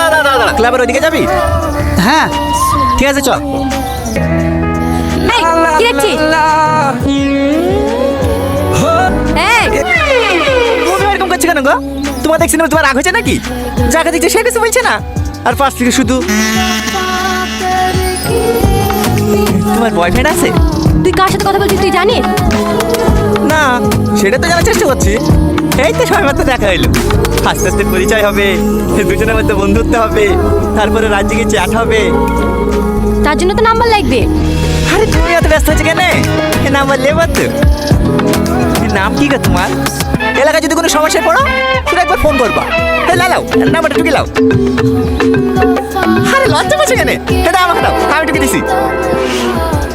দাঁড়া, ক্লাবের ওইদিকে যাবি? হ্যাঁ ঠিক আছে, চল। এই, কি দেখছিস? এই, তুমি এরকম করছো কেন গো? তোমার দেখছি না তোমার রাগ হয়েছে নাকি? যাকে দেখছে সে কিছু বলছে না, আর পাশ থেকে শুধু তোমার বয়ফ্রেন্ড আছে? তুই কার সাথে কথা বলছিস তুই জানিস? না, সেটা তো জানার চেষ্টা করছি। এই তো সবাই মাত্র দেখা হইলো, আস্তে আস্তে পরিচয় হবে, দুজনের মধ্যে বন্ধুত্ব হবে, তারপরে রাজ্যে গিয়ে চ্যাট হবে। তার জন্য তো নাম্বার লাগবে। আরে তুমি এত ব্যস্ত হচ্ছে কেন? নাম্বার লেবো তো। নাম কি গো তোমার? এলাকায় যদি কোনো সমস্যায় পড়ো তুমি একবার ফোন করবা। লাও নাম্বারটা টুকে লাও। আরে লজ্জা পাচ্ছ কেন? এটা আমাকে দাও, আমি টুকে দিছি।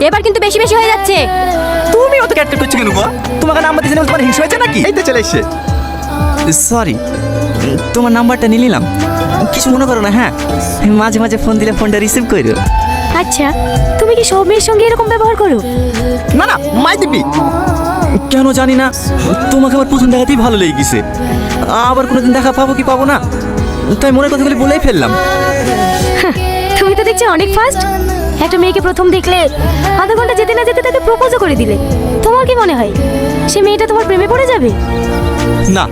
এবার কিন্তু বেশি বেশি হয়ে যাচ্ছে। তুমি অত ক্যাটকেট করছো কেন গো? তোমাকে নাম্বার দিয়েছি না, তোমার হিংসা হয়েছে নাকি? এই তো চলে এসছে। সরি, তোমার নাম্বারটা নিয়ে নিলাম, কিছু মনে করো না। হ্যাঁ, মাঝে মাঝে ফোন দিলে ফোনটা রিসিভ করো। আচ্ছা, তুমি কি সব মেয়ের সঙ্গে এরকম ব্যবহার করো? না না, মাই দিবি কেন জানি না, তোমাকে আমার প্রথম দেখাতেই ভালো লেগে গেছে। আবার কোনোদিন দেখা পাবো কি পাবো না, তাই মনের কথাগুলি বলেই ফেললাম। তুমি তো দেখছি অনেক ফাস্ট। একটা মেয়েকে প্রথম দেখলে আধা ঘন্টা যেতে না যেতে তাকে প্রপোজও করে দিলে। তোমার কি মনে হয় সে মেয়েটা তোমার প্রেমে পড়ে যাবে? না,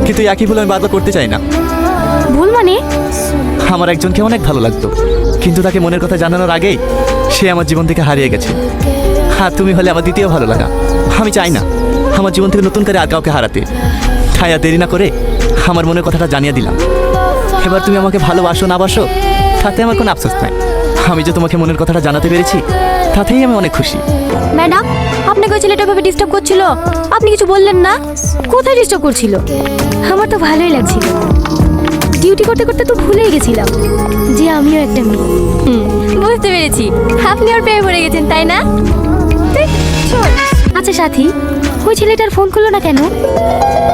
কিন্তু একই ভুল আমি বারবার করতে চাই না। ভুল মানে? আমার একজনকে অনেক ভালো লাগতো, কিন্তু তাকে মনের কথা জানানোর আগেই সে আমার জীবন থেকে হারিয়ে গেছে। হ্যাঁ, তুমি হলে আমার দ্বিতীয় ভালো লাগা। আমি চাই না আমার জীবন থেকে নতুন করে আর কাউকে হারাতে। তাই আর দেরি না করে আমার মনের কথাটা জানিয়ে দিলাম। এবার তুমি আমাকে ভালোবাসো না বাসো তাতে আমার কোনো আফসোস নাই। আমি যে তোমাকে মনের কথাটা জানাতে পেরেছি তাতেই আমি অনেক খুশি। ম্যাডাম, আপনাকে ওই ছেলেটা ভাবে ডিস্টার্ব করছিল, আপনি কিছু বললেন না? কোথায় ডিস্টার্ব করছিল? আমার তো ভালোই লাগছিল। ডিউটি করতে করতে তো ভুলেই গেছিলাম যে আমিও একটা মেয়ে। বুঝতে পেরেছি, আপনি ওর প্রেমে পড়ে গেছেন তাই না? আচ্ছা সাথী, ওই ছেলেটার ফোন করলো না কেন?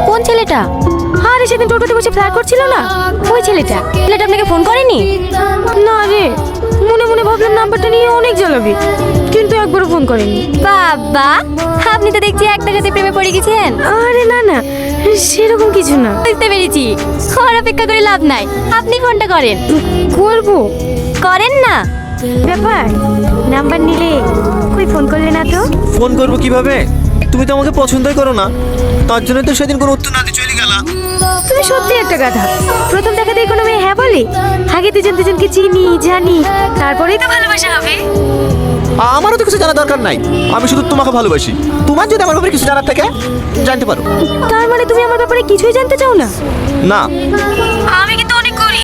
কোন ছেলেটা? আরে সেদিন টোটোতে বসে ফ্ল্যাট করছিল না, ওই ছেলেটা আপনাকে ফোন করেনি? না রে, মনে মনে ভাবলাম নাম্বারটা নিয়ে অনেক জ্বালাবি, কিন্তু একবারও ফোন করেনি। বাবা, আপনি তো দেখছি একটা সাথে প্রেমে পড়ে গেছেন। আরে না না, সেরকম কিছু না। বুঝতে পেরেছি, ওর অপেক্ষা করে লাভ নাই, আপনি ফোনটা করেন। করবো? করেন না ব্যাপার, নাম্বার নিলে কই ফোন করলে না তো? ফোন করবো কিভাবে? তুমি তো আমাকে পছন্দই করো না, তার জন্য তো সেদিন কোনো উত্তর না দিয়ে চলে গেলা। তুমি সত্যি একটা গাধা। প্রথম দেখাতেই কোনো মেয়ে হ্যাঁ বলে? আগে দুজনকে চিনি জানি, তারপরেই তো ভালোবাসা হবে। আমারও তো কিছু জানার দরকার নাই, আমি শুধু তোমাকে ভালোবাসি। তোমার যদি আমার ব্যাপারে কিছু জানার থাকে জানতে পারো। তার মানে তুমি আমার ব্যাপারে কিছুই জানতে চাও না? না,